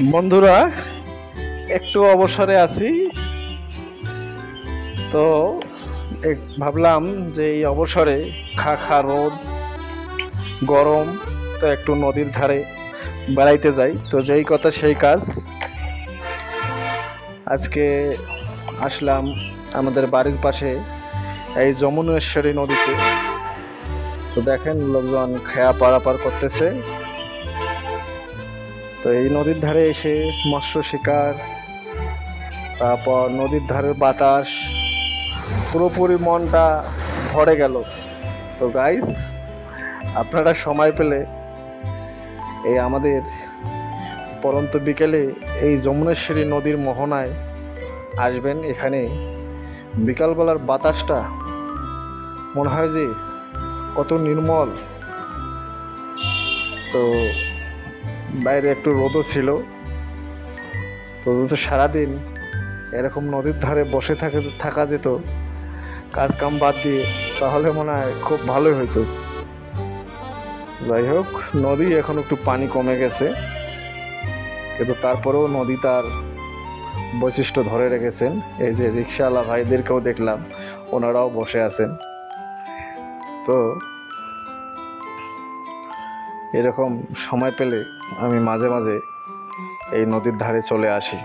বন্ধুরা, একটু অবসরে আছি তো ভাবলাম যে এই অবসরে খা খা রোদ গরম, তো একটু নদীর ধারে বেড়াইতে যাই। তো যেই কথা সেই কাজ, আজকে আসলাম আমাদের বাড়ির পাশে এই যমুনেশ্বরী নদীতে। তো দেখেন লোকজন খেয়া পারাপার করতেছে। তো এই নদীর ধারে এসে মৎস্য শিকার, তারপর নদীর ধারের বাতাস, পুরোপুরি মনটা ভরে গেল। তো গাইস, আপনারা সময় পেলে এই আমাদের পরন্ত বিকেলে এই যমুনেশ্বরী নদীর মোহনায় আসবেন। এখানে বিকালবেলার বাতাসটা মনে হয় যে কত নির্মল। তো বাইরে একটু রোদও ছিল, তো যদি সারাদিন এরকম নদীর ধারে বসে থাকা যেত কাজ কাম বাদ দিয়ে, তাহলে মনে হয় খুব ভালোই হইতো। যাই হোক, নদী এখন একটু পানি কমে গেছে, কিন্তু তারপরেও নদী তার বৈশিষ্ট্য ধরে রেখেছেন। এই যে রিক্সাওয়ালা ভাইদেরকেও দেখলাম, ওনারাও বসে আছেন। তো এরকম সময় পেলে আমি মাঝে মাঝে এই নদীর ধারে চলে আসি।